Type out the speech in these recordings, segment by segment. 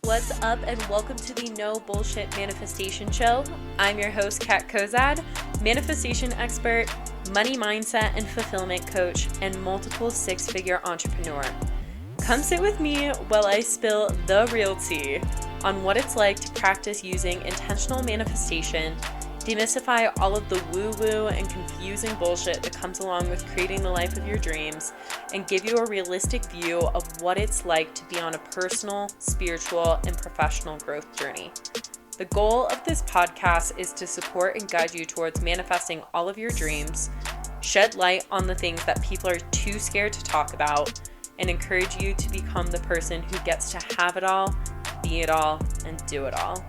What's up, and welcome to the No Bullshit Manifestation Show. I'm your host, Kat Kozad, manifestation expert, money mindset and fulfillment coach, and multiple six-figure entrepreneur. Come sit with me while I spill the real tea on what it's like to practice using intentional manifestation, demystify all of the woo-woo and confusing bullshit that comes along with creating the life of your dreams, and give you a realistic view of what it's like to be on a personal, spiritual, and professional growth journey. The goal of this podcast is to support and guide you towards manifesting all of your dreams, shed light on the things that people are too scared to talk about, and encourage you to become the person who gets to have it all, be it all, and do it all.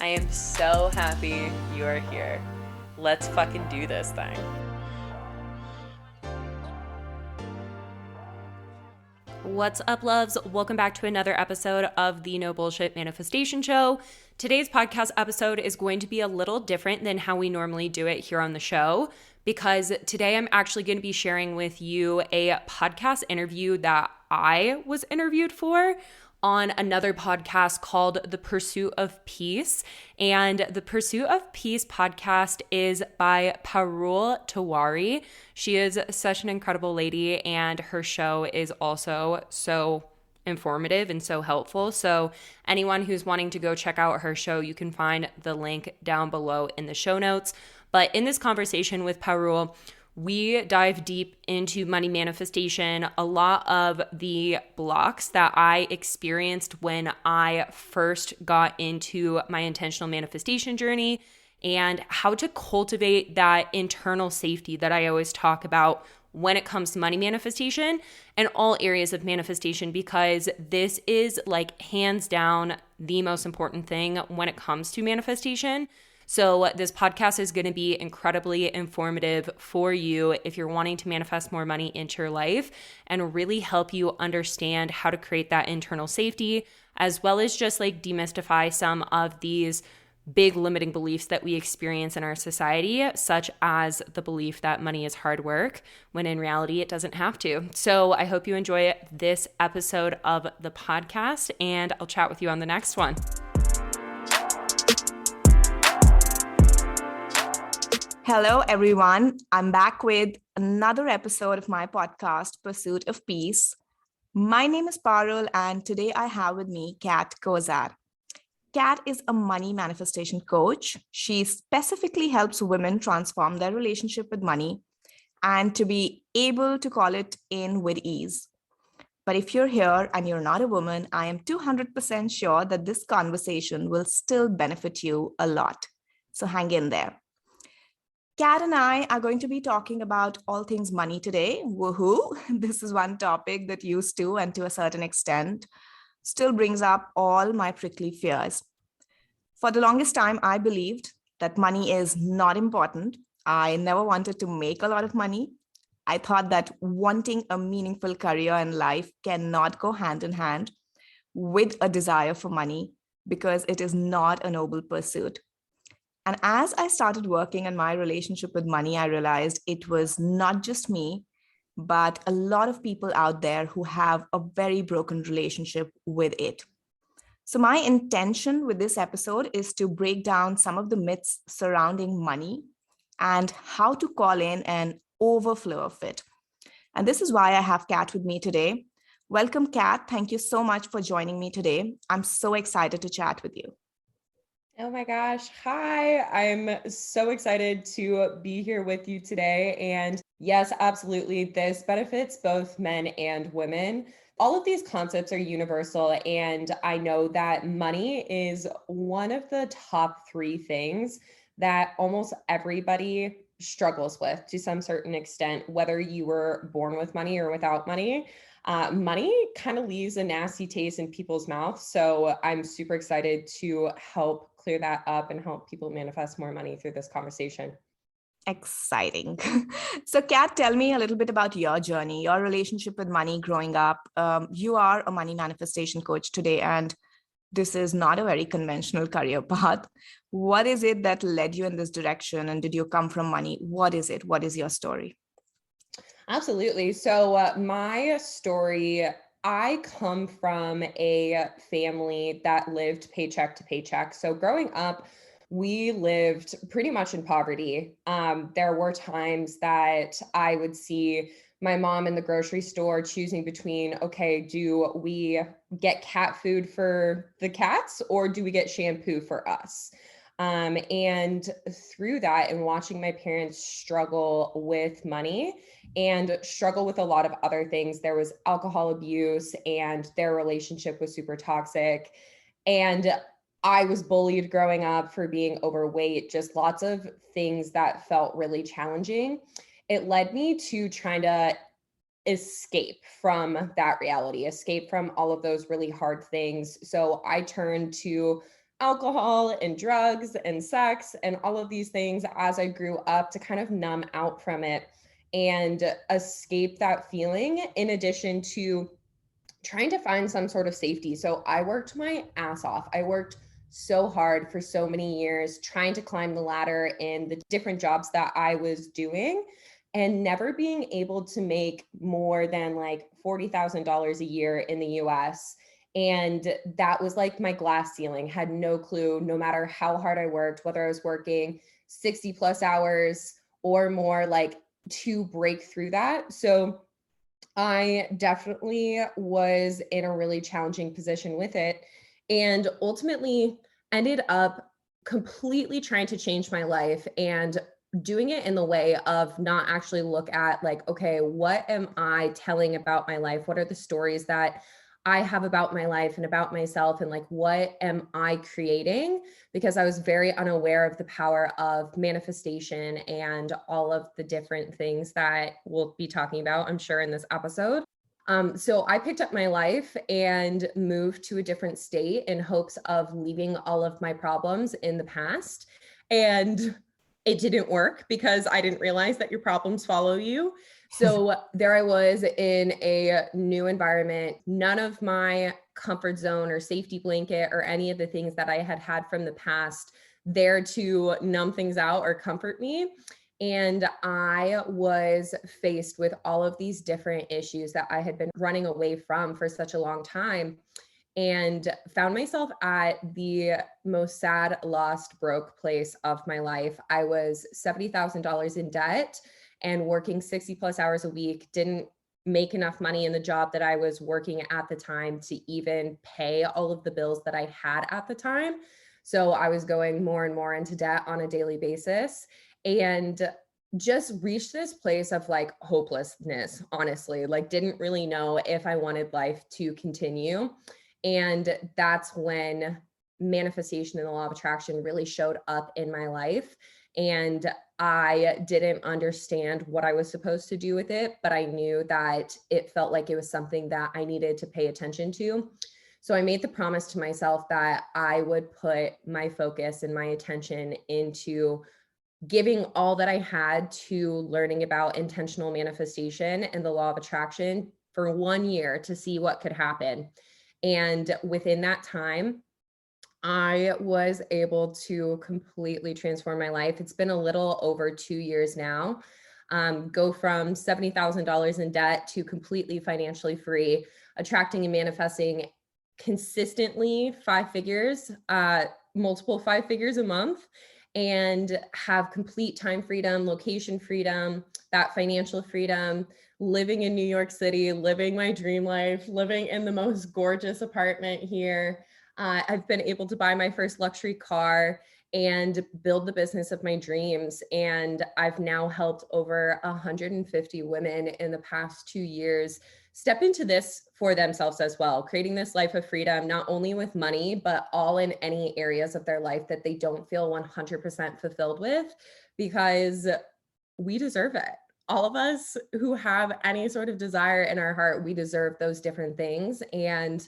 I am so happy you are here. Let's fucking do this thing. What's up, loves? Welcome back to another episode of the No Bullshit Manifestation Show. Today's podcast episode is going to be a little different than how we normally do it here on the show, because today I'm actually going to be sharing with you a podcast interview that I was interviewed for on another podcast called The Pursuit of Peace. And the Pursuit of Peace podcast is by Parul Tewari. She is such an incredible lady, and her show is also so informative and so helpful. So anyone who's wanting to go check out her show, you can find the link down below in the show notes. But in this conversation with Parul, we dive deep into money manifestation, a lot of the blocks that I experienced when I first got into my intentional manifestation journey, and how to cultivate that internal safety that I always talk about when it comes to money manifestation and all areas of manifestation, because this is like hands down the most important thing when it comes to manifestation. So this podcast is going to be incredibly informative for you if you're wanting to manifest more money into your life, and really help you understand how to create that internal safety, as well as just like demystify some of these big limiting beliefs that we experience in our society, such as the belief that money is hard work, when in reality it doesn't have to. So I hope you enjoy this episode of the podcast, and I'll chat with you on the next one. Hello, everyone. I'm back with another episode of my podcast, Pursuit of Peace. My name is Parul, and today I have with me Kat Kozad. Kat is a money manifestation coach. She specifically helps women transform their relationship with money and to be able to call it in with ease. But if you're here and you're not a woman, I am 200% sure that this conversation will still benefit you a lot. So hang in there. Kat and I are going to be talking about all things money today. Woohoo! This is one topic that used to, and to a certain extent, still brings up all my prickly fears. For the longest time, I believed that money is not important. I never wanted to make a lot of money. I thought that wanting a meaningful career in life cannot go hand in hand with a desire for money, because it is not a noble pursuit. And as I started working on my relationship with money, I realized it was not just me, but a lot of people out there who have a very broken relationship with it. So my intention with this episode is to break down some of the myths surrounding money and how to call in an overflow of it. And this is why I have Kat with me today. Welcome, Kat. Thank you so much for joining me today. I'm so excited to chat with you. Oh my gosh. Hi. I'm so excited to be here with you today. And yes, absolutely. This benefits both men and women. All of these concepts are universal. And I know that money is one of the top three things that almost everybody struggles with to some certain extent, whether you were born with money or without money. Money kind of leaves a nasty taste in people's mouths. So I'm super excited to help clear that up and help people manifest more money through this conversation. Exciting. So Kat, tell me a little bit about your journey, your relationship with money growing up. You are a money manifestation coach today, and this is not a very conventional career path. What is it that led you in this direction? And did you come from money? What is it? What is your story? Absolutely. So my story I come from a family that lived paycheck to paycheck. So growing up, we lived pretty much in poverty. There were times that I would see my mom in the grocery store choosing between, okay, do we get cat food for the cats or do we get shampoo for us? And through that, and watching my parents struggle with money and struggle with a lot of other things, there was alcohol abuse and their relationship was super toxic. And I was bullied growing up for being overweight, just lots of things that felt really challenging. It led me to trying to escape from that reality, escape from all of those really hard things. So I turned to alcohol and drugs and sex and all of these things as I grew up to kind of numb out from it and escape that feeling, in addition to trying to find some sort of safety. So I worked my ass off. I worked so hard for so many years trying to climb the ladder in the different jobs that I was doing and never being able to make more than like $40,000 a year in the US. And that was like my glass ceiling. Had no clue, no matter how hard I worked, whether I was working 60 plus hours or more, like to break through that. So I definitely was in a really challenging position with it and ultimately ended up completely trying to change my life and doing it in the way of not actually look at like, okay, what am I telling about my life? What are the stories that I have about my life and about myself? And like, what am I creating? Because I was very unaware of the power of manifestation and all of the different things that we'll be talking about, I'm sure, in this episode. So I picked up my life and moved to a different state in hopes of leaving all of my problems in the past. And it didn't work because I didn't realize that your problems follow you. So there I was in a new environment, none of my comfort zone or safety blanket or any of the things that I had had from the past there to numb things out or comfort me. And I was faced with all of these different issues that I had been running away from for such a long time, and found myself at the most sad, lost, broke place of my life. I was $70,000 in debt and working 60 plus hours a week, didn't make enough money in the job that I was working at the time to even pay all of the bills that I had at the time. So I was going more and more into debt on a daily basis and just reached this place of like hopelessness, honestly, like didn't really know if I wanted life to continue. And that's when manifestation and the law of attraction really showed up in my life. And I didn't understand what I was supposed to do with it, but I knew that it felt like it was something that I needed to pay attention to. So I made the promise to myself that I would put my focus and my attention into giving all that I had to learning about intentional manifestation and the law of attraction for 1 year to see what could happen. And within that time, I was able to completely transform my life. It's been a little over 2 years now. Go from $70,000 in debt to completely financially free, attracting and manifesting consistently 5 figures, multiple 5 figures a month, and have complete time freedom, location freedom, that financial freedom, living in New York City, living my dream life, living in the most gorgeous apartment here. I've been able to buy my first luxury car and build the business of my dreams. And I've now helped over 150 women in the past 2 years step into this for themselves as well, creating this life of freedom, not only with money, but all in any areas of their life that they don't feel 100% fulfilled with, because we deserve it. All of us who have any sort of desire in our heart, we deserve those different things. And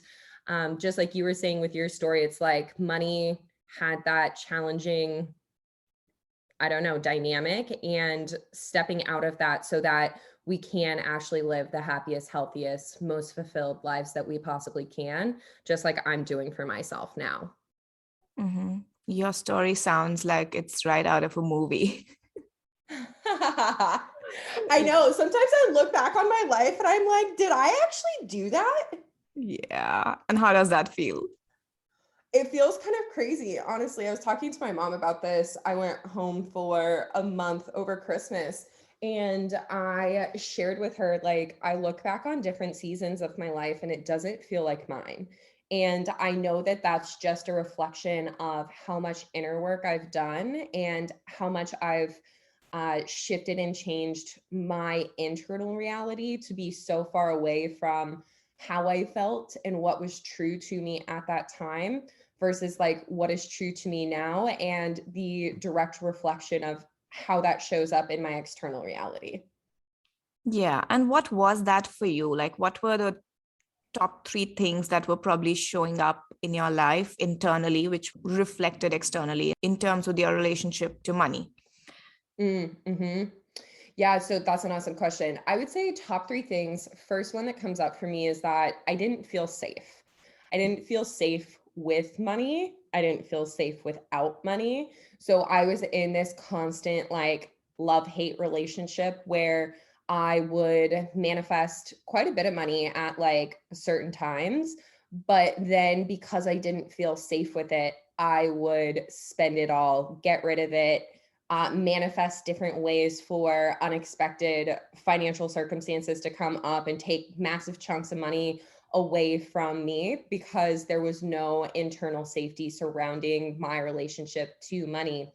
just like you were saying with your story, it's like money had that challenging, I don't know, dynamic, and stepping out of that so that we can actually live the happiest, healthiest, most fulfilled lives that we possibly can, just like I'm doing for myself now. Mhm. Your story sounds like it's right out of a movie. I know. Sometimes I look back on my life and I'm like, did I actually do that? Yeah. And how does that feel? It feels kind of crazy. Honestly, I was talking to my mom about this. I went home for a month over Christmas and I shared with her, like, I look back on different seasons of my life and it doesn't feel like mine. And I know that that's just a reflection of how much inner work I've done and how much I've shifted and changed my internal reality to be so far away from how I felt and what was true to me at that time versus like what is true to me now and the direct reflection of how that shows up in my external reality. Yeah. And what was that for you? Like, what were the top three things that were probably showing up in your life internally, which reflected externally in terms of your relationship to money? Mm-hmm. Yeah, so that's an awesome question. I would say top three things. First one that comes up for me is that I didn't feel safe. I didn't feel safe with money. I didn't feel safe without money. So I was in this constant like love-hate relationship where I would manifest quite a bit of money at like certain times, but then because I didn't feel safe with it, I would spend it all, get rid of it, manifest different ways for unexpected financial circumstances to come up and take massive chunks of money away from me because there was no internal safety surrounding my relationship to money.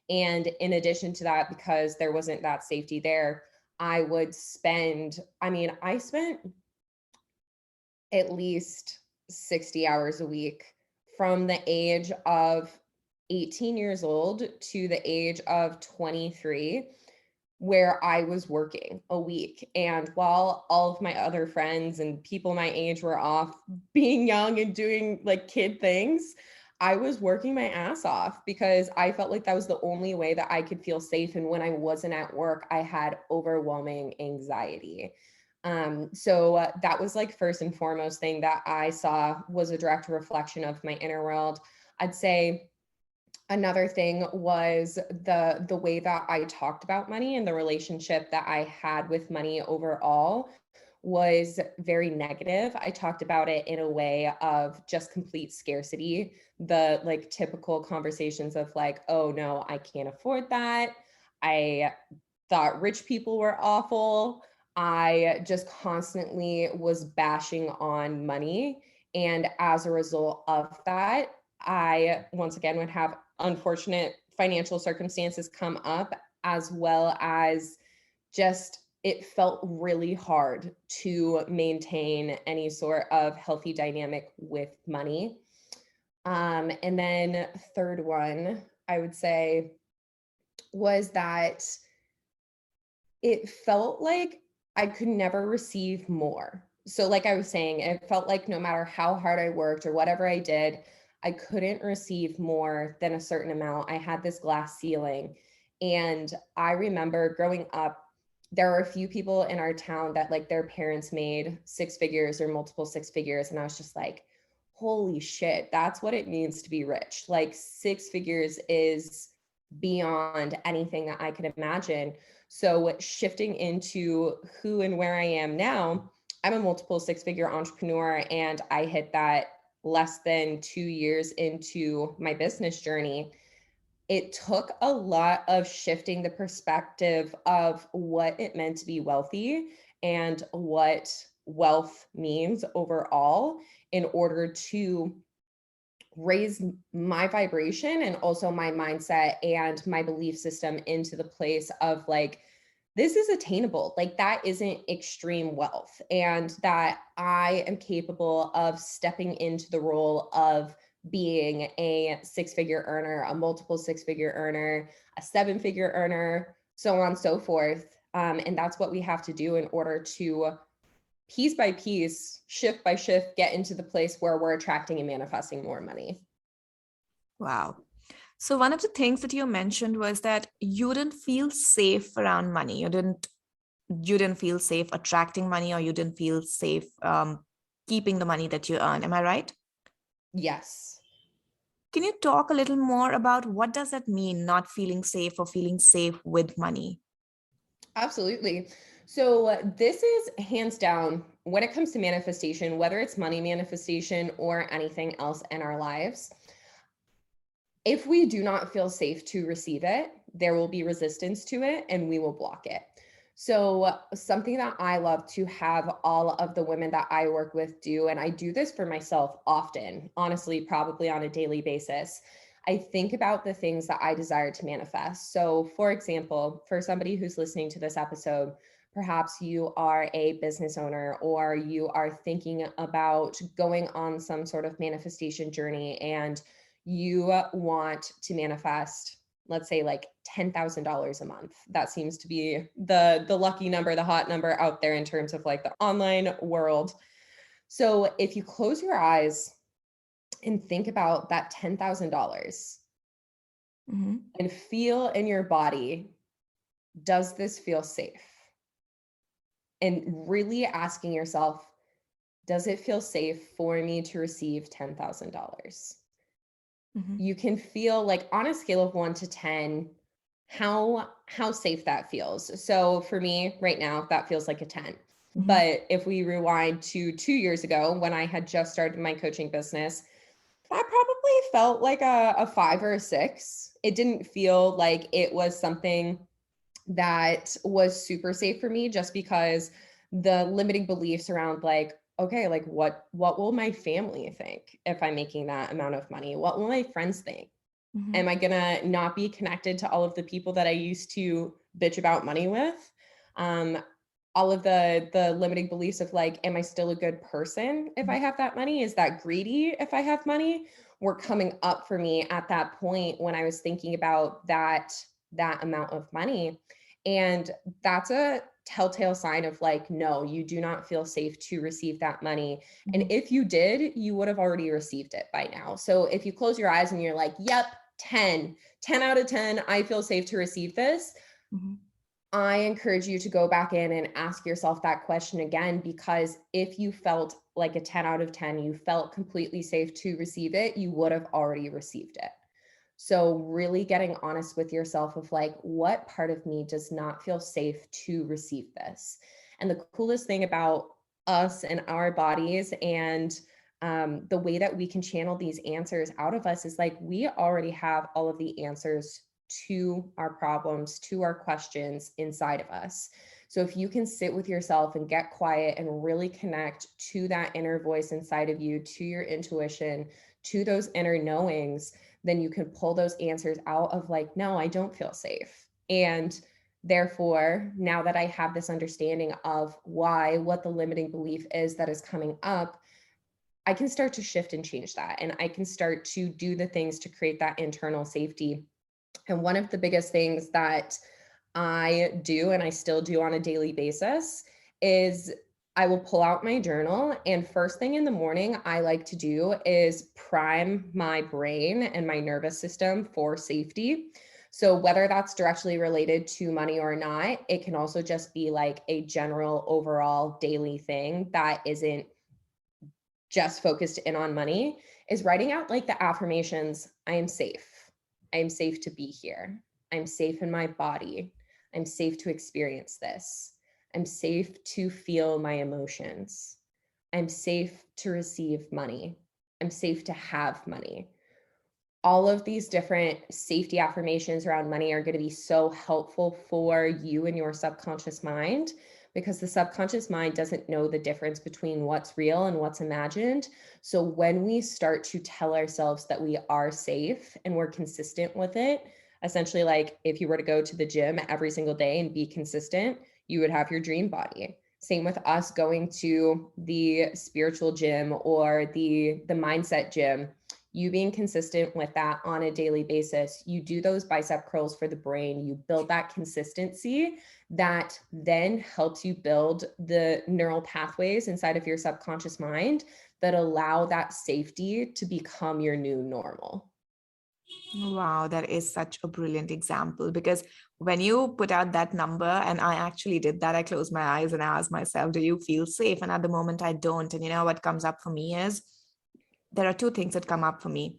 And in addition to that, because there wasn't that safety there, I would spend, I mean, I spent at least 60 hours a week from the age of 18 years old to the age of 23 where I was working a week. And while all of my other friends and people my age were off being young and doing like kid things, I was working my ass off because I felt like that was the only way that I could feel safe. And when I wasn't at work, I had overwhelming anxiety. So that was like first and foremost thing that I saw was a direct reflection of my inner world. I'd say another thing was the way that I talked about money and the relationship that I had with money overall was very negative. I talked about it in a way of just complete scarcity, the like typical conversations of like, oh no, I can't afford that. I thought rich people were awful. I just constantly was bashing on money. And as a result of that, I once again would have unfortunate financial circumstances come up, as well as just it felt really hard to maintain any sort of healthy dynamic with money. And then third one, I would say was that it felt like I could never receive more. So, like I was saying, it felt like no matter how hard I worked or whatever I did, I couldn't receive more than a certain amount. I had this glass ceiling. And I remember growing up, there were a few people in our town that like their parents made six figures or multiple six figures. And I was just like, holy shit, that's what it means to be rich. Like six figures is beyond anything that I could imagine. So shifting into who and where I am now, I'm a multiple six-figure entrepreneur and I hit that less than 2 years into my business journey. It took a lot of shifting the perspective of what it meant to be wealthy and what wealth means overall in order to raise my vibration and also my mindset and my belief system into the place of like, this is attainable. Like that isn't extreme wealth and that I am capable of stepping into the role of being a six-figure earner, a multiple six-figure earner, a seven-figure earner, so on and so forth. And that's what we have to do in order to piece by piece, shift by shift, get into the place where we're attracting and manifesting more money. Wow. So one of the things that you mentioned was that you didn't feel safe around money. You didn't feel safe attracting money, or you didn't feel safe keeping the money that you earn. Am I right? Yes. Can you talk a little more about what does that mean, not feeling safe or feeling safe with money? Absolutely. So this is hands down when it comes to manifestation, whether it's money manifestation or anything else in our lives, if we do not feel safe to receive it, there will be resistance to it and we will block it. So something that I love to have all of the women that I work with do, and I do this for myself often, honestly, probably on a daily basis, I think about the things that I desire to manifest. So for example, for somebody who's listening to this episode, perhaps you are a business owner or you are thinking about going on some sort of manifestation journey and you want to manifest, let's say like $10,000 a month. That seems to be the lucky number, the hot number out there in terms of like the online world. So if you close your eyes and think about that $10,000 and feel in your body, does this feel safe? And really asking yourself, does it feel safe for me to receive $10,000? You can feel like on a scale of 1 to 10, how safe that feels. So for me right now, that feels like a 10. But if we rewind to 2 years ago when I had just started my coaching business, that probably felt like a 5 or a 6. It didn't feel like it was something that was super safe for me just because the limiting beliefs around like, okay, like what will my family think if I'm making that amount of money? What will my friends think? Am I gonna not be connected to all of the people that I used to bitch about money with? All of the limiting beliefs of like, am I still a good person if I have that money? Is that greedy if I have money? Were coming up for me at that point when I was thinking about that amount of money. And that's a telltale sign of like, no, you do not feel safe to receive that money. And if you did, you would have already received it by now. So if you close your eyes and you're like, yep, 10 out of 10, I feel safe to receive this. I encourage you to go back in and ask yourself that question again, because if you felt like a 10 out of 10, you felt completely safe to receive it, you would have already received it. So really getting honest with yourself of like, what part of me does not feel safe to receive this? And the coolest thing about us and our bodies and the way that we can channel these answers out of us is like, we already have all of the answers to our problems, to our questions inside of us. So if you can sit with yourself and get quiet and really connect to that inner voice inside of you, to your intuition, to those inner knowings, then you can pull those answers out of like, no, I don't feel safe. And therefore, now that I have this understanding of why, what the limiting belief is that is coming up, I can start to shift and change that. And I can start to do the things to create that internal safety. And one of the biggest things that I do, and I still do on a daily basis, is I will pull out my journal, and first thing in the morning I like to do is prime my brain and my nervous system for safety. So whether that's directly related to money or not, it can also just be like a general overall daily thing that isn't just focused in on money, is writing out like the affirmations. I am safe. I am safe to be here. I'm safe in my body. I'm safe to experience this. I'm safe to feel my emotions. I'm safe to receive money. I'm safe to have money. All of these different safety affirmations around money are going to be so helpful for you and your subconscious mind, because the subconscious mind doesn't know the difference between what's real and what's imagined. So when we start to tell ourselves that we are safe and we're consistent with it, essentially like if you were to go to the gym every single day and be consistent, you would have your dream body. Same with us going to the spiritual gym or the mindset gym. You being consistent with that on a daily basis, you do those bicep curls for the brain, you build that consistency that then helps you build the neural pathways inside of your subconscious mind that allow that safety to become your new normal. Wow, that is such a brilliant example, because when you put out that number, and I actually did that, I closed my eyes and I asked myself, do you feel safe? And at the moment I don't. And you know what comes up for me is, there are two things that come up for me.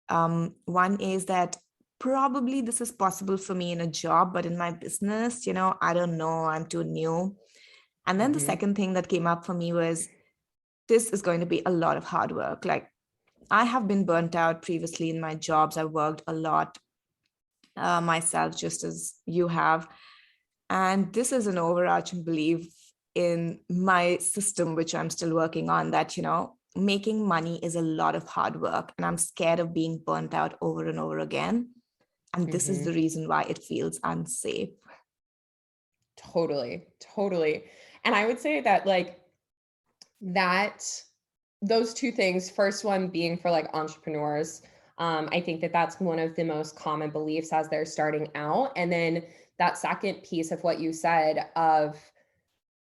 One is that probably this is possible for me in a job, but in my business, I don't know, I'm too new. And then the second thing that came up for me was, this is going to be a lot of hard work. Like, I have been burnt out previously in my jobs. I worked a lot myself, just as you have. And this is an overarching belief in my system, which I'm still working on, that, making money is a lot of hard work. And I'm scared of being burnt out over and over again. And this is the reason why it feels unsafe. Totally. And I would say that those two things, first one being for entrepreneurs, I think that that's one of the most common beliefs as they're starting out. And then that second piece of what you said of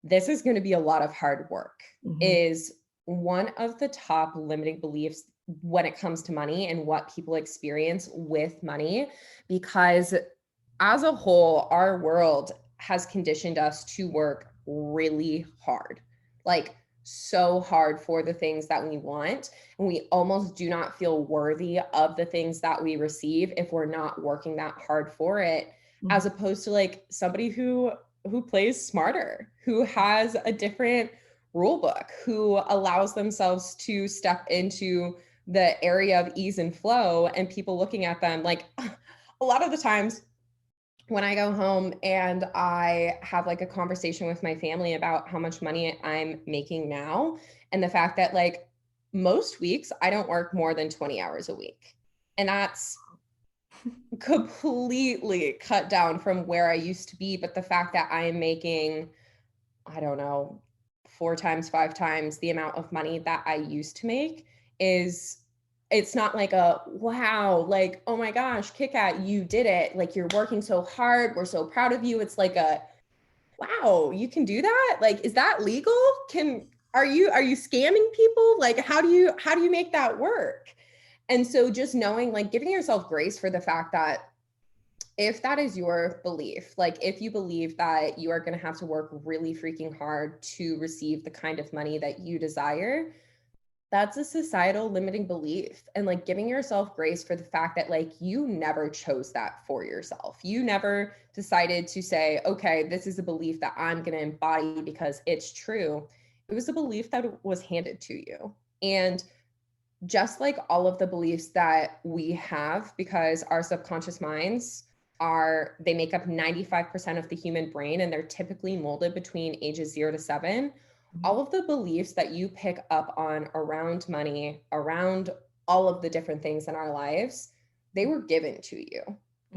this is going to be a lot of hard work is one of the top limiting beliefs when it comes to money and what people experience with money, because as a whole, our world has conditioned us to work really hard, so hard for the things that we want. And we almost do not feel worthy of the things that we receive if we're not working that hard for it, as opposed to somebody who plays smarter, who has a different rule book, who allows themselves to step into the area of ease and flow, and people looking at them a lot of the times when I go home and I have a conversation with my family about how much money I'm making now, and the fact that most weeks I don't work more than 20 hours a week. And that's completely cut down from where I used to be. But the fact that I am making, I don't know, 4 times, 5 times the amount of money that I used to make it's not a wow, oh my gosh, Kikat, you did it. You're working so hard. We're so proud of you. It's a wow, you can do that? Is that legal? Are you scamming people? How do you make that work? And so just knowing, giving yourself grace for the fact that if that is your belief, if you believe that you are going to have to work really freaking hard to receive the kind of money that you desire, that's a societal limiting belief. And giving yourself grace for the fact that you never chose that for yourself. You never decided to say, okay, this is a belief that I'm going to embody because it's true. It was a belief that was handed to you. And just like all of the beliefs that we have, because our subconscious minds they make up 95% of the human brain, and they're typically molded between ages 0 to 7. All of the beliefs that you pick up on around money, around all of the different things in our lives, they were given to you.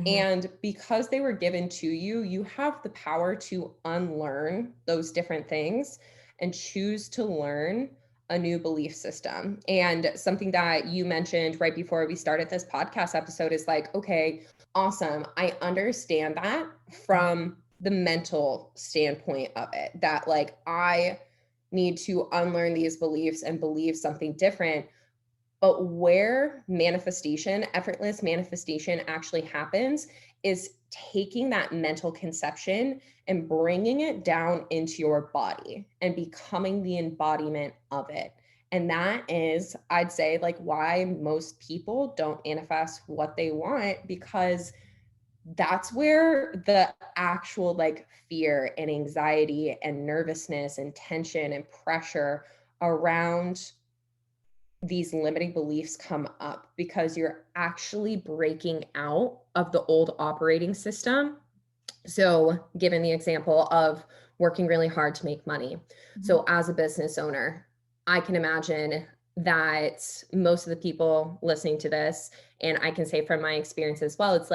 And because they were given to you, you have the power to unlearn those different things and choose to learn a new belief system. And something that you mentioned right before we started this podcast episode is okay, awesome. I understand that from the mental standpoint of it, that I need to unlearn these beliefs and believe something different. But where manifestation, effortless manifestation actually happens is taking that mental conception and bringing it down into your body and becoming the embodiment of it. And that is, I'd say, why most people don't manifest what they want, because that's where the actual fear and anxiety and nervousness and tension and pressure around these limiting beliefs come up, because you're actually breaking out of the old operating system. So given the example of working really hard to make money. So as a business owner, I can imagine that most of the people listening to this, and I can say from my experience as well, it's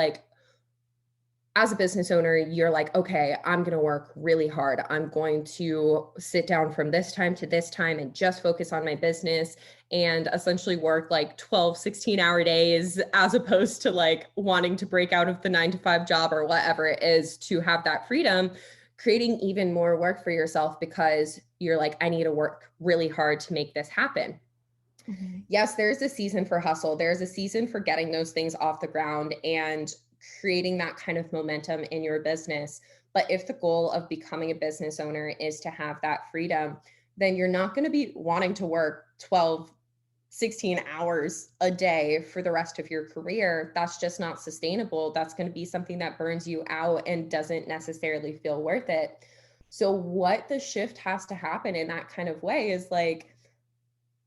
as a business owner, you're okay, I'm going to work really hard. I'm going to sit down from this time to this time and just focus on my business and essentially work 12, 16-hour days, as opposed to wanting to break out of the 9-to-5 job or whatever it is to have that freedom, creating even more work for yourself because you're I need to work really hard to make this happen. Yes, there's a season for hustle. There's a season for getting those things off the ground and creating that kind of momentum in your business. But if the goal of becoming a business owner is to have that freedom, then you're not going to be wanting to work 12, 16 hours a day for the rest of your career. That's just not sustainable. That's going to be something that burns you out and doesn't necessarily feel worth it. So what the shift has to happen in that kind of way is like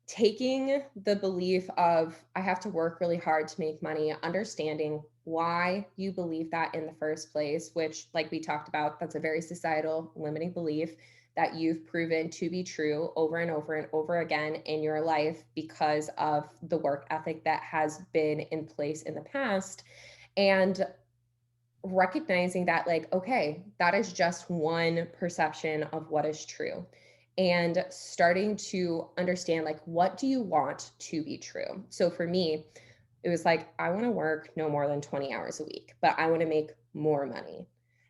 taking the belief of I have to work really hard to make money, understanding why you believe that in the first place, which, like we talked about, that's a very societal limiting belief that you've proven to be true over and over and over again in your life because of the work ethic that has been in place in the past. And recognizing that, like, okay, that is just one perception of what is true, and starting to understand, like, what do you want to be true? So for me, it was like, I want to work no more than 20 hours a week, but I want to make more money.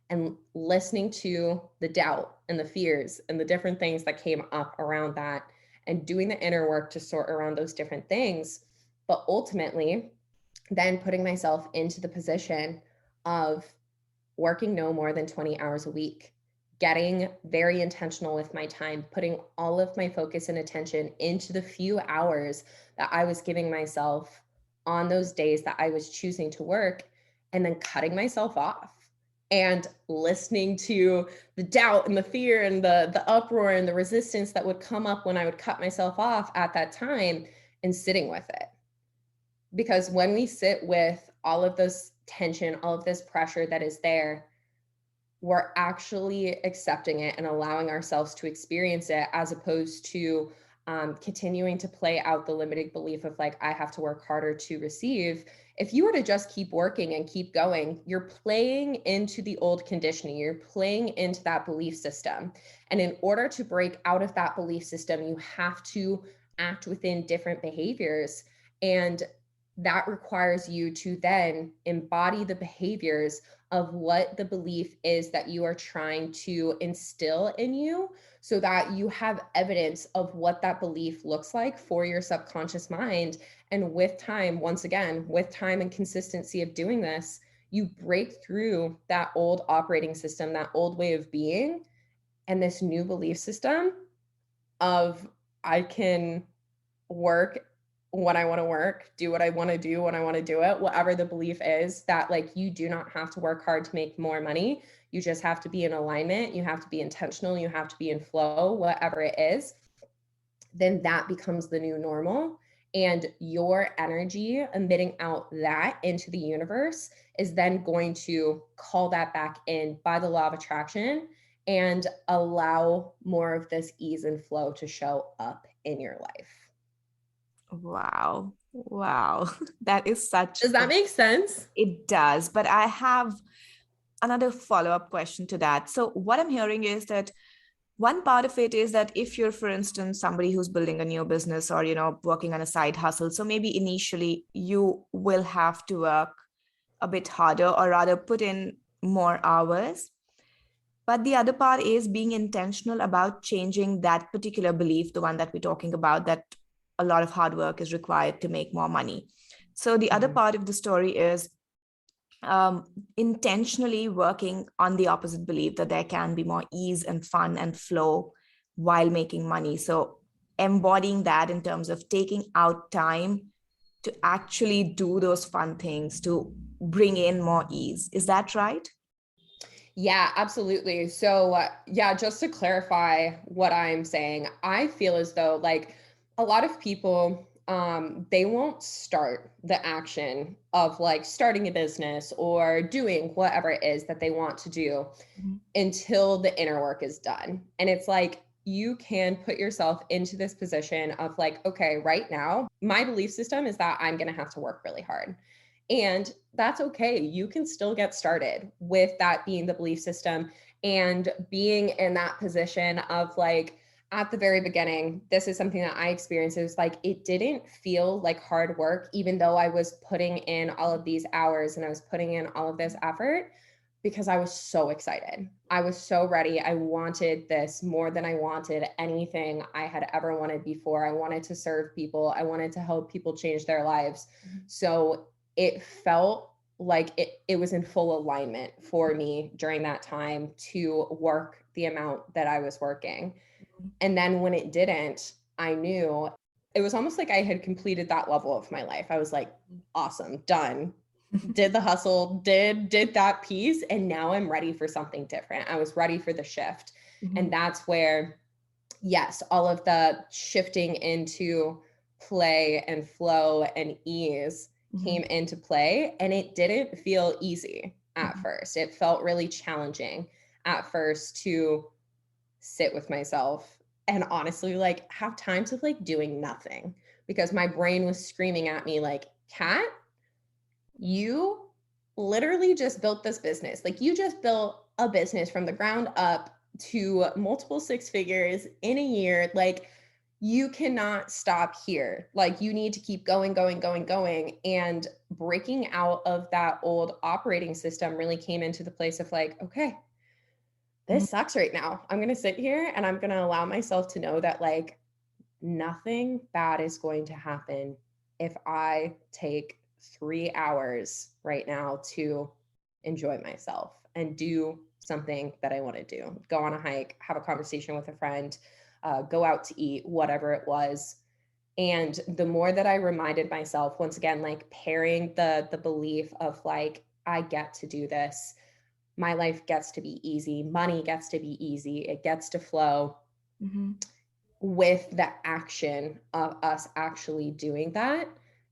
And listening to the doubt and the fears and the different things that came up around that, and doing the inner work to sort around those different things, but ultimately then putting myself into the position of working no more than 20 hours a week, getting very intentional with my time, putting all of my focus and attention into the few hours that I was giving myself on those days that I was choosing to work, and then cutting myself off and listening to the doubt and the fear and the uproar and the resistance that would come up when I would cut myself off at that time, and sitting with it. Because when we sit with all of this tension, all of this pressure that is there, we're actually accepting it and allowing ourselves to experience it, as opposed to continuing to play out the limiting belief of like, I have to work harder to receive. If you were to just keep working and keep going, you're playing into the old conditioning, you're playing into that belief system. And in order to break out of that belief system, you have to act within different behaviors. And that requires you to then embody the behaviors of what the belief is that you are trying to instill in you, so that you have evidence of what that belief looks like for your subconscious mind. And with time, once again, with time and consistency of doing this, you break through that old operating system, that old way of being, and this new belief system of I can work when I want to work, do what I want to do when I want to do it, whatever the belief is, that like you do not have to work hard to make more money. You just have to be in alignment. You have to be intentional. You have to be in flow, whatever it is. Then that becomes the new normal. And your energy emitting out that into the universe is then going to call that back in by the law of attraction, and allow more of this ease and flow to show up in your life. Wow. Wow. That is such Does that make sense? It does. But I have another follow-up question to that. So what I'm hearing is that one part of it is that if you're, for instance, somebody who's building a new business, or, working on a side hustle, so maybe initially you will have to work a bit harder, or rather put in more hours. But the other part is being intentional about changing that particular belief, the one that we're talking about, that a lot of hard work is required to make more money. So the other part of the story is intentionally working on the opposite belief, that there can be more ease and fun and flow while making money. So embodying that in terms of taking out time to actually do those fun things to bring in more ease. Is that right? Yeah, absolutely. So, yeah, just to clarify what I'm saying, I feel as though like a lot of people, they won't start the action of like starting a business or doing whatever it is that they want to do until the inner work is done. And it's like, you can put yourself into this position of like, okay, right now, my belief system is that I'm going to have to work really hard. And that's okay. You can still get started with that being the belief system, and being in that position of like, at the very beginning, this is something that I experienced. It was like, it didn't feel like hard work, even though I was putting in all of these hours and I was putting in all of this effort, because I was so excited. I was so ready. I wanted this more than I wanted anything I had ever wanted before. I wanted to serve people. I wanted to help people change their lives. So it felt like it was in full alignment for me during that time to work the amount that I was working. And then when it didn't, I knew it was almost like I had completed that level of my life. I was like, awesome, done. Did the hustle, did that piece, and now I'm ready for something different. I was ready for the shift. And that's where, yes, all of the shifting into play and flow and ease came into play. And it didn't feel easy at first. It felt really challenging at first to sit with myself and honestly like have times of like doing nothing, because my brain was screaming at me like, Kat, you literally just built this business. Like you just built a business from the ground up to multiple six figures in a year. Like you cannot stop here. Like you need to keep going, going, going, going. And breaking out of that old operating system really came into the place of like, okay, this sucks right now. I'm going to sit here and I'm going to allow myself to know that like nothing bad is going to happen if I take 3 hours right now to enjoy myself and do something that I want to do. Go on a hike, have a conversation with a friend, go out to eat, whatever it was. And the more that I reminded myself, once again, like pairing the belief of like, I get to do this. My life gets to be easy. Money gets to be easy. It gets to flow. With the action of us actually doing that,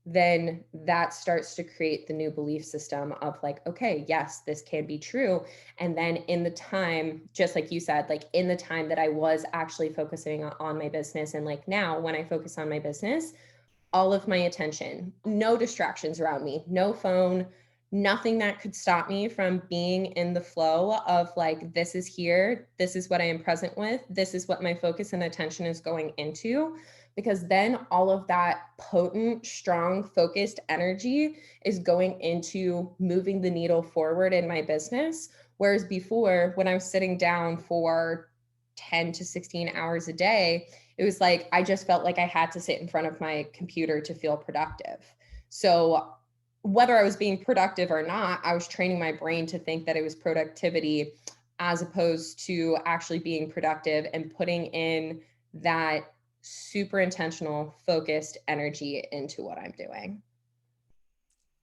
then that starts to create the new belief system of like, okay, yes, this can be true. And then in the time, just like you said, like in the time that I was actually focusing on my business, and like now when I focus on my business, all of my attention, no distractions around me, no phone, nothing that could stop me from being in the flow of like, this is here, this is what I am present with, this is what my focus and attention is going into. Because then all of that potent, strong, focused energy is going into moving the needle forward in my business. Whereas before, when I was sitting down for 10 to 16 hours a day, it was like, I just felt like I had to sit in front of my computer to feel productive. So whether I was being productive or not, I was training my brain to think that it was productivity as opposed to actually being productive and putting in that super intentional, focused energy into what I'm doing.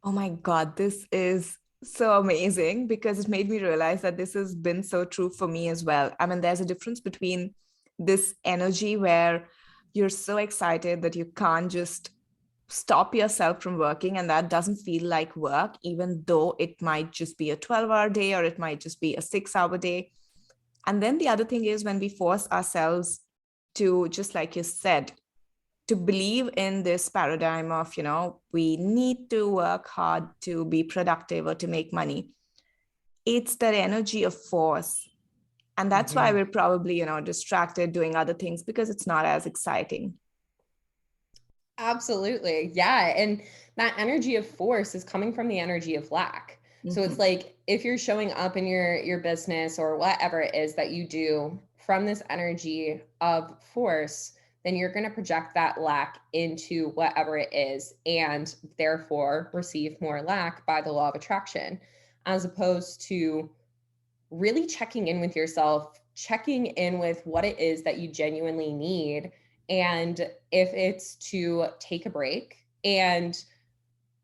Oh my God, this is so amazing because it made me realize that this has been so true for me as well. I mean, there's a difference between this energy where you're so excited that you can't just stop yourself from working, and that doesn't feel like work, even though it might just be a 12-hour day or it might just be a 6-hour day. And then the other thing is when we force ourselves to, just like you said, to believe in this paradigm of, we need to work hard to be productive or to make money. It's that energy of force. And that's why we're probably, distracted doing other things because it's not as exciting. Absolutely. Yeah. And that energy of force is coming from the energy of lack. So it's like if you're showing up in your business or whatever it is that you do from this energy of force, then you're going to project that lack into whatever it is and therefore receive more lack by the law of attraction, as opposed to really checking in with yourself, checking in with what it is that you genuinely need. And if it's to take a break and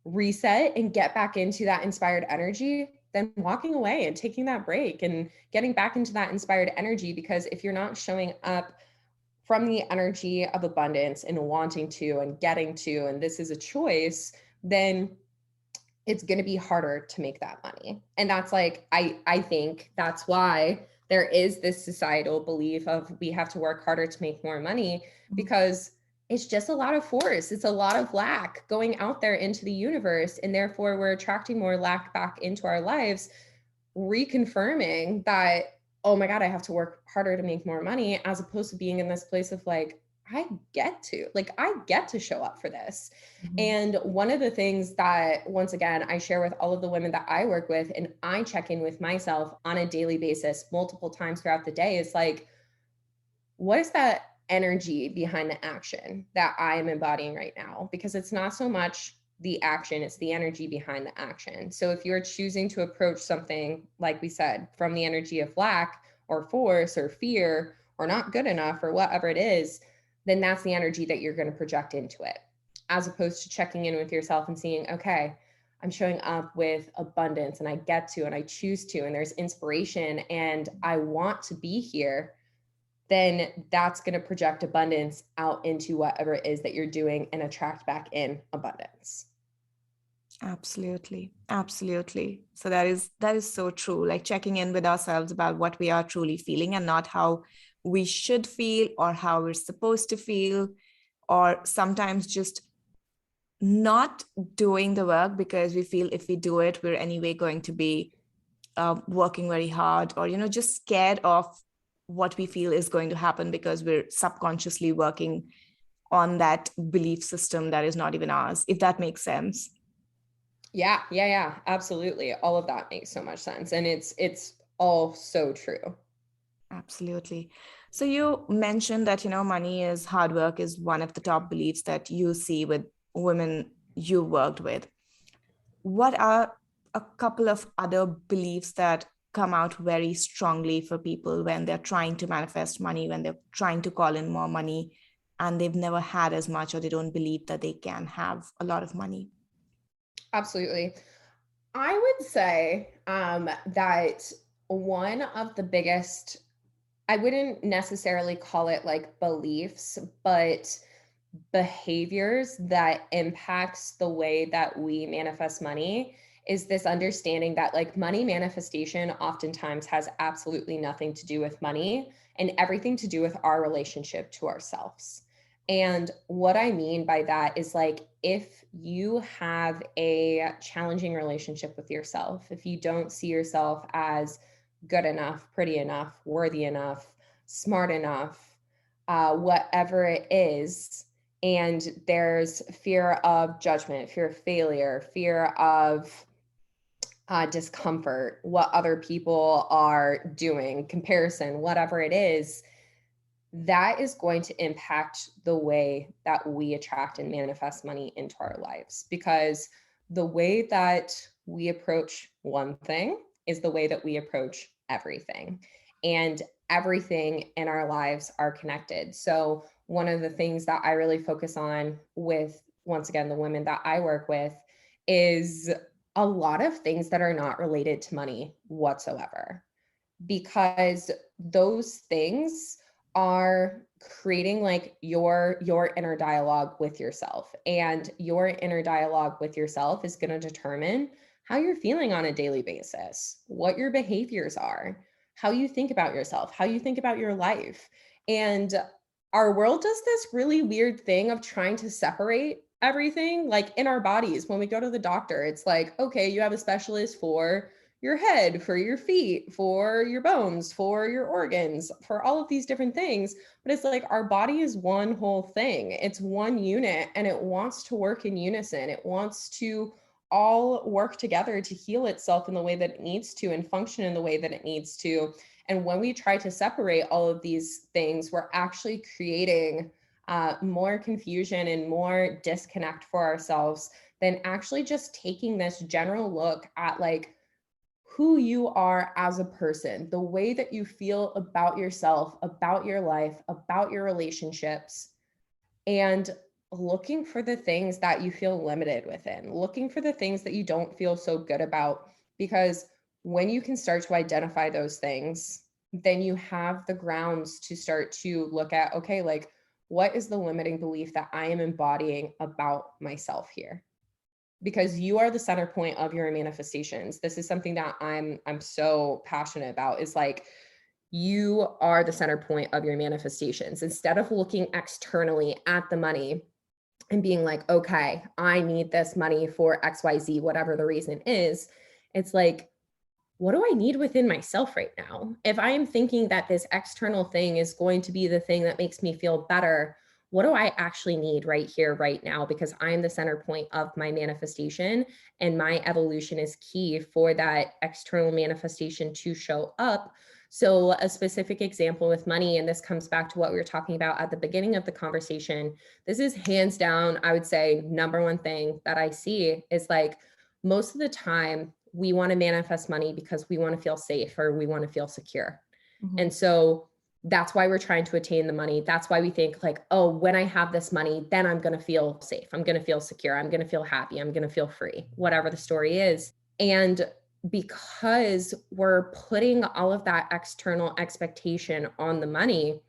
reset and get back into that inspired energy, then walking away and taking that break and getting back into that inspired energy. Because if you're not showing up from the energy of abundance and wanting to and getting to, and this is a choice, then it's going to be harder to make that money. And that's like, I think that's why there is this societal belief of we have to work harder to make more money, because it's just a lot of force. It's a lot of lack going out there into the universe. And therefore we're attracting more lack back into our lives, reconfirming that, oh my God, I have to work harder to make more money, as opposed to being in this place of like, I get to show up for this. And one of the things that, once again, I share with all of the women that I work with, and I check in with myself on a daily basis, multiple times throughout the day, is like, what is that energy behind the action that I am embodying right now? Because it's not so much the action, it's the energy behind the action. So if you're choosing to approach something, like we said, from the energy of lack or force or fear or not good enough or whatever it is, then that's the energy that you're going to project into it, as opposed to checking in with yourself and seeing, okay, I'm showing up with abundance and I get to, and I choose to, and there's inspiration and I want to be here. then that's going to project abundance out into whatever it is that you're doing and attract back in abundance. Absolutely. Absolutely. So that is so true. Like checking in with ourselves about what we are truly feeling and not how we should feel or how we're supposed to feel, or sometimes just not doing the work because we feel if we do it, we're anyway going to be working very hard, or just scared of what we feel is going to happen because we're subconsciously working on that belief system that is not even ours, if that makes sense. Yeah, absolutely. All of that makes so much sense, and it's all so true. Absolutely. So you mentioned that money is hard work is one of the top beliefs that you see with women you worked with. What are a couple of other beliefs that come out very strongly for people when they're trying to manifest money, when they're trying to call in more money, and they've never had as much, or they don't believe that they can have a lot of money? Absolutely. I would say that one of the biggest, I wouldn't necessarily call it like beliefs, but behaviors that impacts the way that we manifest money is this understanding that like money manifestation oftentimes has absolutely nothing to do with money and everything to do with our relationship to ourselves. And what I mean by that is like if you have a challenging relationship with yourself, if you don't see yourself as good enough, pretty enough, worthy enough, smart enough, whatever it is, and there's fear of judgment, fear of failure, fear of discomfort, what other people are doing, comparison, whatever it is, that is going to impact the way that we attract and manifest money into our lives. Because the way that we approach one thing is the way that we approach everything. And everything in our lives are connected. So, one of the things that I really focus on with, once again, the women that I work with is a lot of things that are not related to money whatsoever, because those things are creating like your inner dialogue with yourself, and your inner dialogue with yourself is going to determine how you're feeling on a daily basis, what your behaviors are, how you think about yourself, how you think about your life. And our world does this really weird thing of trying to separate everything. Like in our bodies, when we go to the doctor, it's like, okay, you have a specialist for your head, for your feet, for your bones, for your organs, for all of these different things. But it's like our body is one whole thing. It's one unit, and it wants to work in unison. It wants to all work together to heal itself in the way that it needs to and function in the way that it needs to. And when we try to separate all of these things, we're actually creating more confusion and more disconnect for ourselves than actually just taking this general look at like who you are as a person, the way that you feel about yourself, about your life, about your relationships, and looking for the things that you feel limited within, looking for the things that you don't feel so good about. Because when you can start to identify those things, then you have the grounds to start to look at, okay, like what is the limiting belief that I am embodying about myself here? Because you are the center point of your manifestations. This is something that I'm so passionate about, is like you are the center point of your manifestations. Instead of looking externally at the money and being like, okay, I need this money for XYZ, whatever the reason is, it's like, what do I need within myself right now? If I am thinking that this external thing is going to be the thing that makes me feel better, what do I actually need right here, right now? Because I'm the center point of my manifestation, and my evolution is key for that external manifestation to show up. So, a specific example with money, and this comes back to what we were talking about at the beginning of the conversation. This is hands down, I would say, number one thing that I see is like most of the time we want to manifest money because we want to feel safe or we want to feel secure. Mhm. And so that's why we're trying to attain the money. That's why we think like, oh, when I have this money, then I'm going to feel safe. I'm going to feel secure. I'm going to feel happy. I'm going to feel free, whatever the story is. And because we're putting all of that external expectation on the money,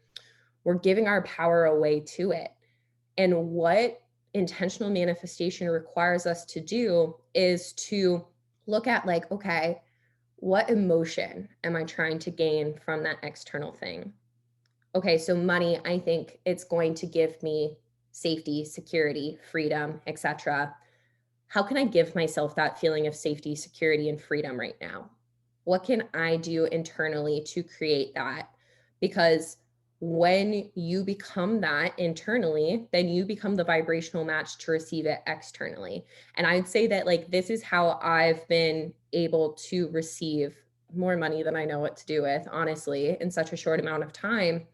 we're giving our power away to it. And what intentional manifestation requires us to do is to look at like, okay, what emotion am I trying to gain from that external thing? Okay, so money, I think it's going to give me safety, security, freedom, etc. How can I give myself that feeling of safety, security, and freedom right now? What can I do internally to create that? Because when you become that internally, then you become the vibrational match to receive it externally. And I'd say that like this is how I've been able to receive more money than I know what to do with, honestly, in such a short amount of time,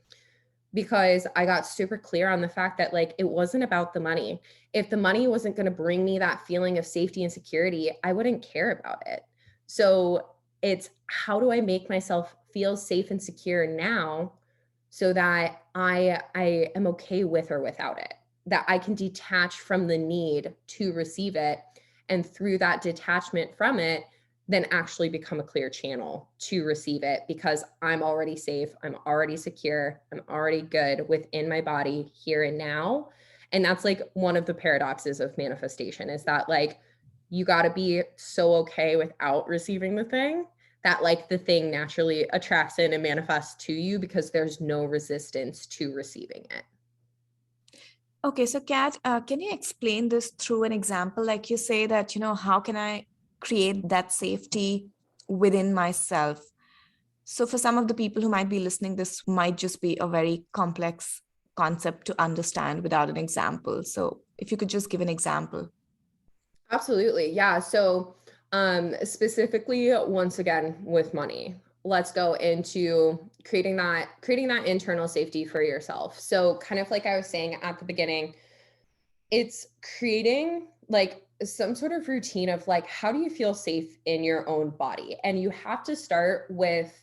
because I got super clear on the fact that like it wasn't about the money. If the money wasn't going to bring me that feeling of safety and security, I wouldn't care about it. So it's how do I make myself feel safe and secure now so that I am okay with or without it, that I can detach from the need to receive it, and through that detachment from it, then actually become a clear channel to receive it, because I'm already safe, I'm already secure, I'm already good within my body here and now. And that's like one of the paradoxes of manifestation, is that like you got to be so okay without receiving the thing that like the thing naturally attracts in and manifests to you because there's no resistance to receiving it. Okay, so Kat, can you explain this through an example? Like you say that, how can I create that safety within myself? So for some of the people who might be listening, this might just be a very complex concept to understand without an example. So if you could just give an example. Absolutely. Yeah. So specifically once again with money, let's go into creating that internal safety for yourself. So kind of like I was saying at the beginning, it's creating like some sort of routine of like, how do you feel safe in your own body? And you have to start with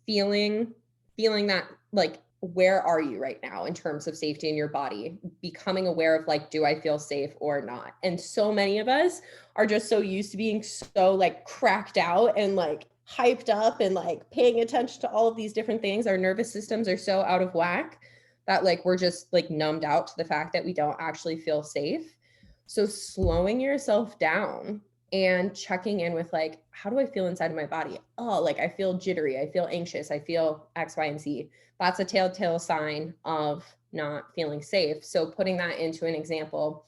feeling that like, where are you right now in terms of safety in your body, becoming aware of like, do I feel safe or not? And so many of us are just so used to being so like cracked out and like hyped up and like paying attention to all of these different things. Our nervous systems are so out of whack that like we're just like numbed out to the fact that we don't actually feel safe. So slowing yourself down and checking in with like, how do I feel inside of my body? Oh, like I feel jittery, I feel anxious, I feel X, Y, and Z. That's a telltale sign of not feeling safe. So putting that into an example,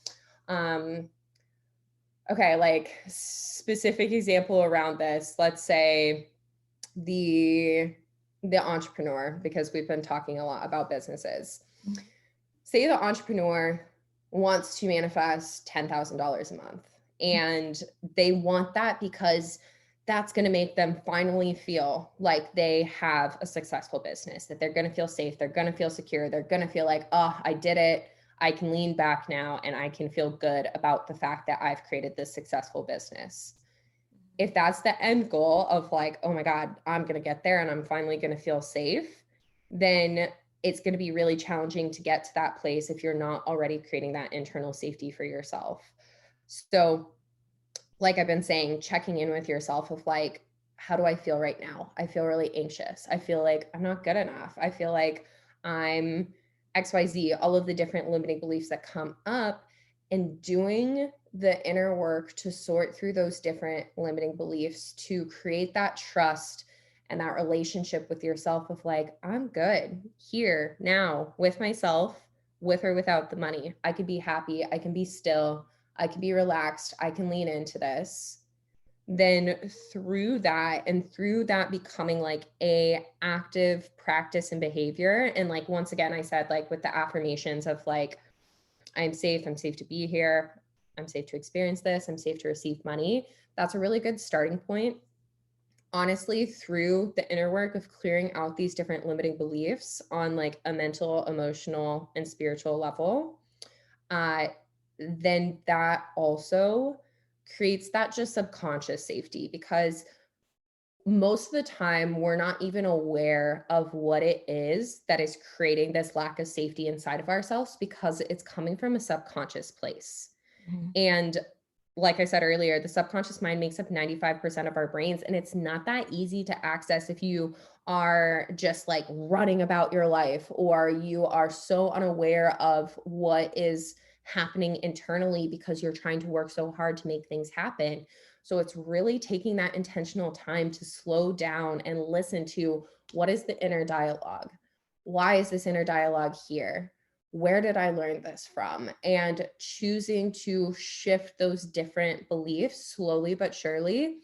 okay, like specific example around this, let's say the entrepreneur, because we've been talking a lot about businesses. Say the entrepreneur wants to manifest $10,000 a month, and they want that because that's going to make them finally feel like they have a successful business, that they're going to feel safe, they're going to feel secure, they're going to feel like, oh, I did it. I can lean back now and I can feel good about the fact that I've created this successful business. If that's the end goal of like, oh my God, I'm going to get there and I'm finally going to feel safe, then it's going to be really challenging to get to that place if you're not already creating that internal safety for yourself. So, like I've been saying, checking in with yourself of like, how do I feel right now? I feel really anxious. I feel like I'm not good enough. I feel like I'm XYZ, all of the different limiting beliefs that come up, and doing the inner work to sort through those different limiting beliefs to create that trust and that relationship with yourself of like, I'm good here now with myself, with or without the money. I could be happy. I can be still. I can be relaxed. I can lean into this. Then through that, and through that becoming like a active practice and behavior. And like, once again, I said like with the affirmations of like, I'm safe to be here. I'm safe to experience this. I'm safe to receive money. That's a really good starting point. Honestly, through the inner work of clearing out these different limiting beliefs on like a mental, emotional, and spiritual level, then that also creates that just subconscious safety, because most of the time we're not even aware of what it is that is creating this lack of safety inside of ourselves, because it's coming from a subconscious place. Mhm. And like I said earlier, the subconscious mind makes up 95% of our brains, and it's not that easy to access if you are just like running about your life, or you are so unaware of what is happening internally because you're trying to work so hard to make things happen. So it's really taking that intentional time to slow down and listen to, what is the inner dialogue? Why is this inner dialogue here? Where did I learn this from? And choosing to shift those different beliefs slowly but surely,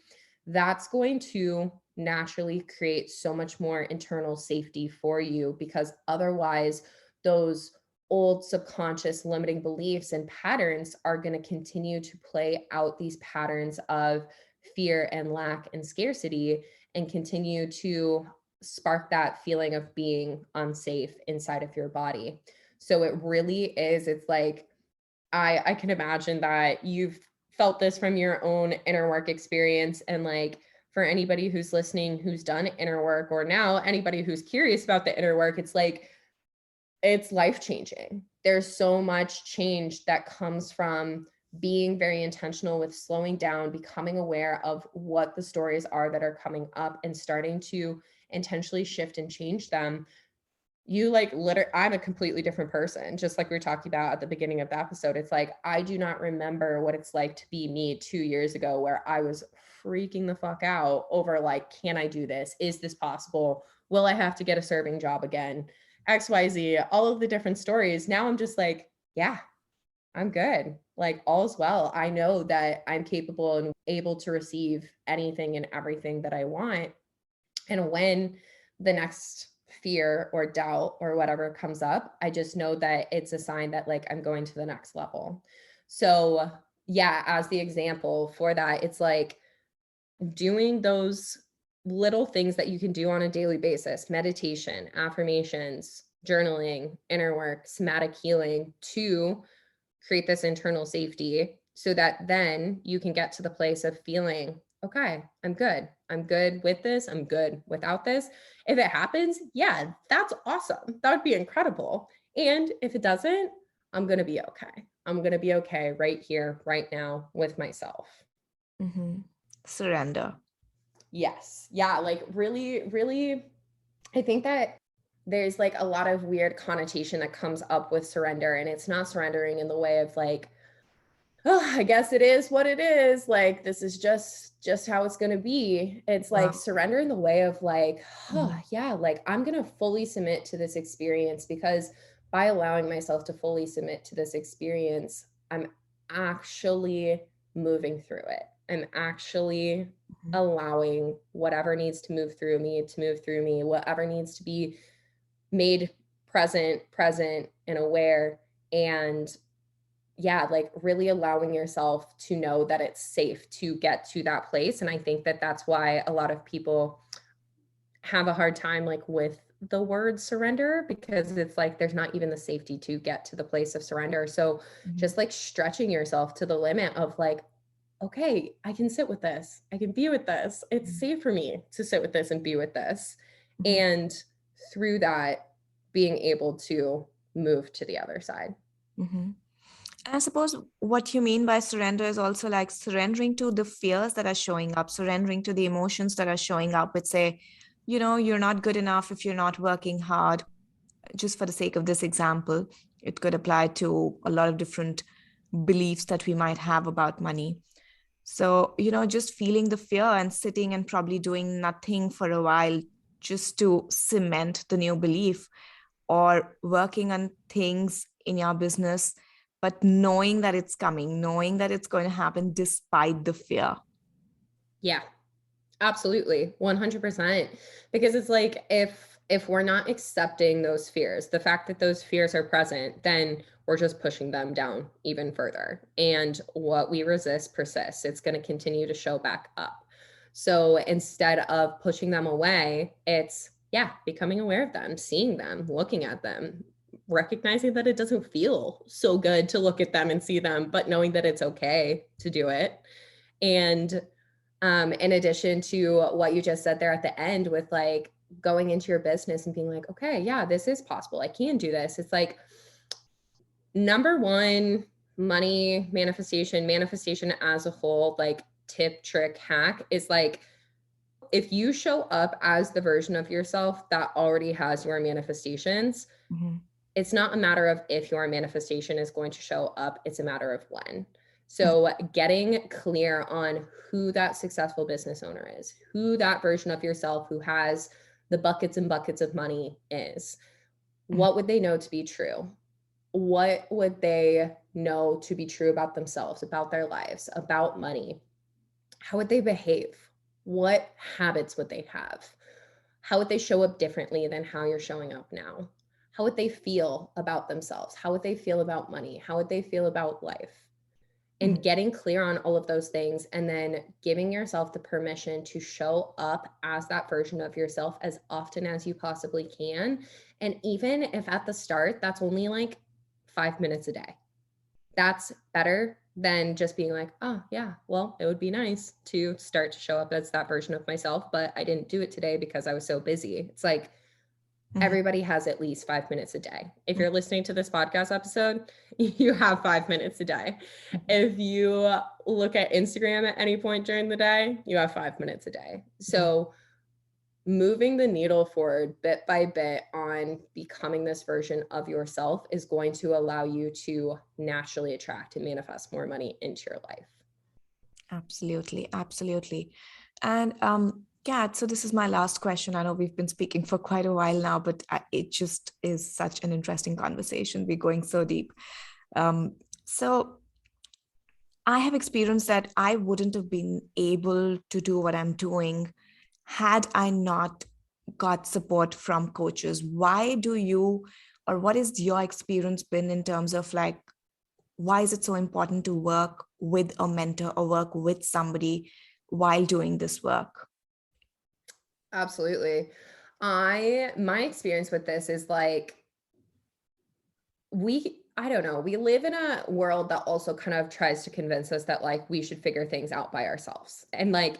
that's going to naturally create so much more internal safety for you, because otherwise those old subconscious limiting beliefs and patterns are going to continue to play out these patterns of fear and lack and scarcity, and continue to spark that feeling of being unsafe inside of your body. So it really is, it's like, I can imagine that you've felt this from your own inner work experience. And like, for anybody who's listening, who's done inner work, or now anybody who's curious about the inner work, it's like, it's life changing. There's so much change that comes from being very intentional with slowing down, becoming aware of what the stories are that are coming up, and starting to intentionally shift and change them. You like literally, I'm a completely different person. Just like we were talking about at the beginning of the episode, it's like, I do not remember what it's like to be me 2 years ago, where I was freaking the fuck out over like, can I do this? Is this possible? Will I have to get a serving job again? XYZ, all of the different stories. Now I'm just like, yeah, I'm good. Like, all's well. I know that I'm capable and able to receive anything and everything that I want. And when the next fear or doubt or whatever comes up, I just know that it's a sign that like I'm going to the next level. So, yeah, as the example for that, it's like doing those little things that you can do on a daily basis: meditation, affirmations, journaling, inner work, somatic healing, to create this internal safety, so that then you can get to the place of feeling, okay, I'm good. I'm good with this. I'm good without this. If it happens, yeah, that's awesome. That would be incredible. And if it doesn't, I'm going to be okay. I'm going to be okay right here, right now with myself. Surrender. Yes. Yeah. Like really, really, I think that there's like a lot of weird connotation that comes up with surrender, and it's not surrendering in the way of like, oh, I guess it is what it is. Like, this is just how it's going to be. It's like surrender in the way of like, oh yeah, like I'm going to fully submit to this experience, because by allowing myself to fully submit to this experience, I'm actually moving through it. I'm actually allowing whatever needs to move through me, whatever needs to be made present and aware. And yeah, like really allowing yourself to know that it's safe to get to that place. And I think that that's why a lot of people have a hard time like with the word surrender, because it's like there's not even the safety to get to the place of surrender. So just like stretching yourself to the limit of like, okay, I can sit with this. I can be with this. It's safe for me to sit with this and be with this. And through that, being able to move to the other side. I suppose what you mean by surrender is also like surrendering to the fears that are showing up, surrendering to the emotions that are showing up, which say, you're not good enough if you're not working hard. Just for the sake of this example, it could apply to a lot of different beliefs that we might have about money. So, just feeling the fear and sitting and probably doing nothing for a while just to cement the new belief, or working on things in your business, but knowing that it's coming, knowing that it's going to happen despite the fear. Yeah, absolutely. 100%. Because it's like, if we're not accepting those fears, the fact that those fears are present, then we're just pushing them down even further. And what we resist persists. It's going to continue to show back up. So instead of pushing them away, it's, yeah, becoming aware of them, seeing them, looking at them, recognizing that it doesn't feel so good to look at them and see them, but knowing that it's okay to do it. And in addition to what you just said there at the end with like going into your business and being like, okay, yeah, this is possible. I can do this. It's like, number one money, manifestation as a whole, like tip, trick, hack is like, if you show up as the version of yourself that already has your manifestations, it's not a matter of if your manifestation is going to show up, it's a matter of when. So getting clear on who that successful business owner is, who that version of yourself who has the buckets and buckets of money is, what would they know to be true? What would they know to be true about themselves, about their lives, about money? How would they behave? What habits would they have? How would they show up differently than how you're showing up now? How would they feel about themselves? How would they feel about money? How would they feel about life? And getting clear on all of those things, and then giving yourself the permission to show up as that version of yourself as often as you possibly can. And even if at the start, that's only like 5 minutes a day, that's better than just being like, oh yeah, well, it would be nice to start to show up as that version of myself, but I didn't do it today because I was so busy. It's like, everybody has at least 5 minutes a day. If you're listening to this podcast episode, you have 5 minutes a day. If you look at Instagram at any point during the day, you have 5 minutes a day. So moving the needle forward bit by bit on becoming this version of yourself is going to allow you to naturally attract and manifest more money into your life. Absolutely. Absolutely. And Kat, so this is my last question. I know we've been speaking for quite a while now, but it just is such an interesting conversation. We're going so deep. So I have experienced that I wouldn't have been able to do what I'm doing had I not got support from coaches. Why do you, or what is your experience been in terms of like, why is it so important to work with a mentor or work with somebody while doing this work? Absolutely. My experience with this is like, I don't know, we live in a world that also kind of tries to convince us that like we should figure things out by ourselves. And like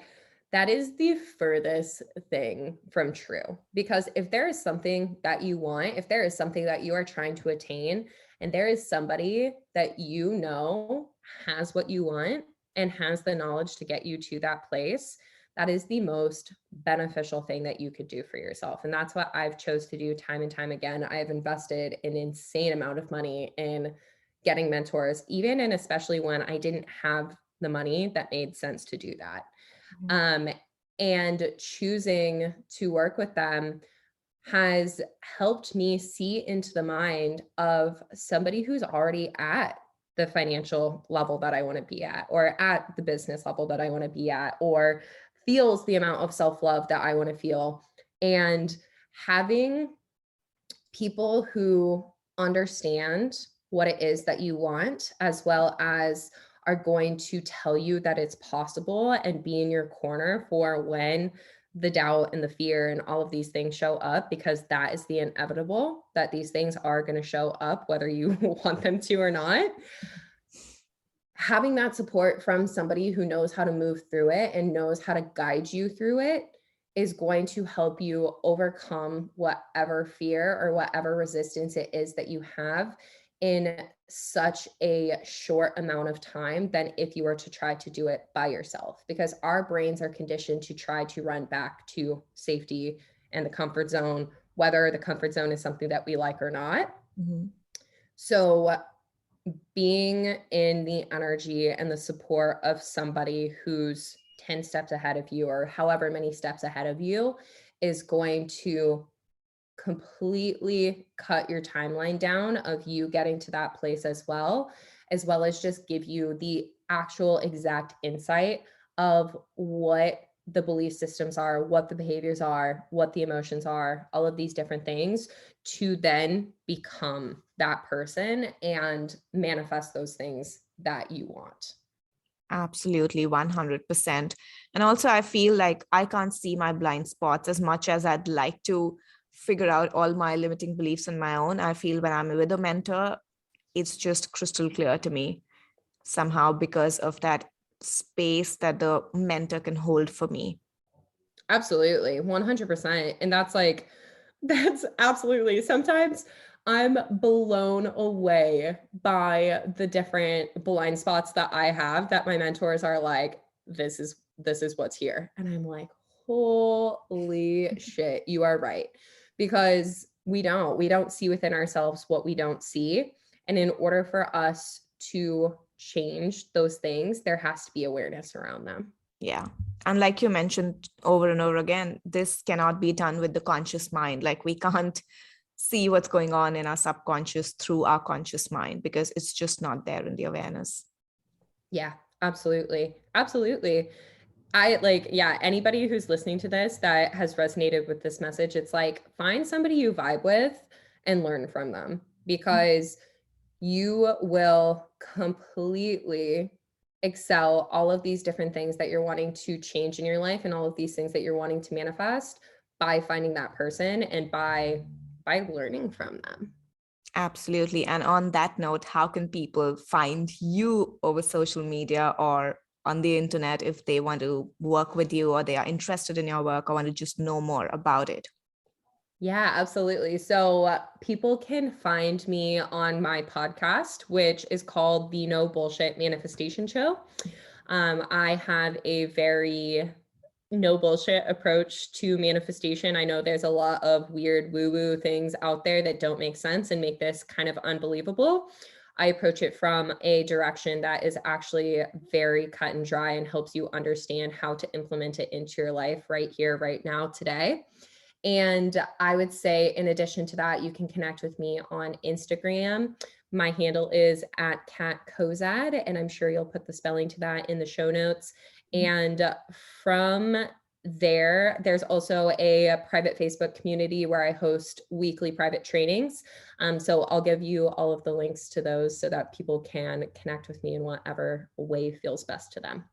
that is the furthest thing from true. Because if there is something that you want, if there is something that you are trying to attain, and there is somebody that you know has what you want and has the knowledge to get you to that place, that is the most beneficial thing that you could do for yourself. And that's what I've chose to do time and time again. I have invested an insane amount of money in getting mentors, even and especially when I didn't have the money that made sense to do that. And choosing to work with them has helped me see into the mind of somebody who's already at the financial level that I want to be at, or at the business level that I want to be at, or feels the amount of self-love that I want to feel. And having people who understand what it is that you want, as well as are going to tell you that it's possible and be in your corner for when the doubt and the fear and all of these things show up, because that is the inevitable, that these things are going to show up whether you want them to or not. Having that support from somebody who knows how to move through it and knows how to guide you through it is going to help you overcome whatever fear or whatever resistance it is that you have in such a short amount of time than if you were to try to do it by yourself, because our brains are conditioned to try to run back to safety and the comfort zone, whether the comfort zone is something that we like or not. So being in the energy and the support of somebody who's 10 steps ahead of you or however many steps ahead of you is going to completely cut your timeline down of you getting to that place, as well as just give you the actual exact insight of what the belief systems are, what the behaviors are, what the emotions are, all of these different things, to then become that person and manifest those things that you want. Absolutely, 100%. And also, I feel like I can't see my blind spots as much as I'd like to figure out all my limiting beliefs on my own. I feel when I'm with a mentor, it's just crystal clear to me somehow because of that space that the mentor can hold for me. Absolutely, 100%. And that's absolutely, sometimes I'm blown away by the different blind spots that I have that my mentors are like, this is what's here. And I'm like, holy shit, you are right. Because we don't see within ourselves what we don't see. And in order for us to change those things, there has to be awareness around them. Yeah. And like you mentioned over and over again, this cannot be done with the conscious mind. Like we can't see what's going on in our subconscious through our conscious mind because it's just not there in the awareness. Yeah, absolutely. Absolutely. Anybody who's listening to this that has resonated with this message, it's like, find somebody you vibe with and learn from them, because you will completely excel all of these different things that you're wanting to change in your life and all of these things that you're wanting to manifest by finding that person and by learning from them. Absolutely. And on that note, how can people find you over social media or on the internet if they want to work with you or they are interested in your work or want to just know more about it? Yeah, absolutely. So people can find me on my podcast, which is called the No Bullshit Manifestation Show. I have a very no bullshit approach to manifestation. I know there's a lot of weird woo-woo things out there that don't make sense and make this kind of unbelievable. I approach it from a direction that is actually very cut and dry and helps you understand how to implement it into your life right here, right now, today. And I would say, in addition to that, you can connect with me on Instagram. My handle is at Kat Kozad, and I'm sure you'll put the spelling to that in the show notes. And from there, there's also a private Facebook community where I host weekly private trainings. So I'll give you all of the links to those so that people can connect with me in whatever way feels best to them.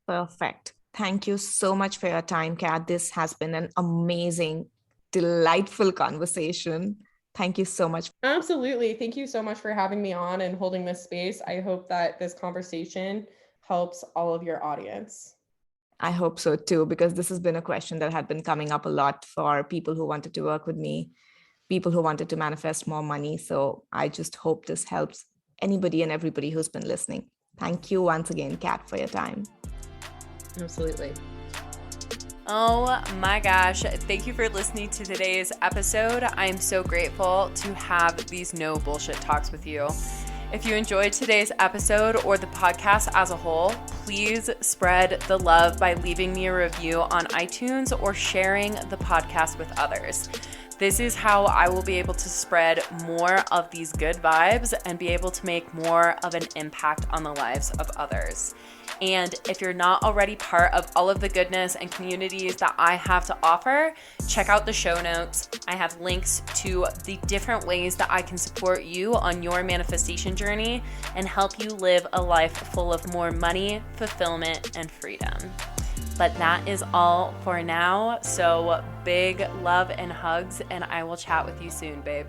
Perfect. Thank you so much for your time, Kat. This has been an amazing, delightful conversation. Thank you so much. Absolutely. Thank you so much for having me on and holding this space. I hope that this conversation helps all of your audience. I hope so too, because this has been a question that had been coming up a lot for people who wanted to work with me, people who wanted to manifest more money. So I just hope this helps anybody and everybody who's been listening. Thank you once again, Kat, for your time. Absolutely. Oh my gosh. Thank you for listening to today's episode. I am so grateful to have these no bullshit talks with you. If you enjoyed today's episode or the podcast as a whole, please spread the love by leaving me a review on iTunes or sharing the podcast with others. This is how I will be able to spread more of these good vibes and be able to make more of an impact on the lives of others. And if you're not already part of all of the goodness and communities that I have to offer, check out the show notes. I have links to the different ways that I can support you on your manifestation journey and help you live a life full of more money, fulfillment, and freedom. But that is all for now. So big love and hugs, and I will chat with you soon, babe.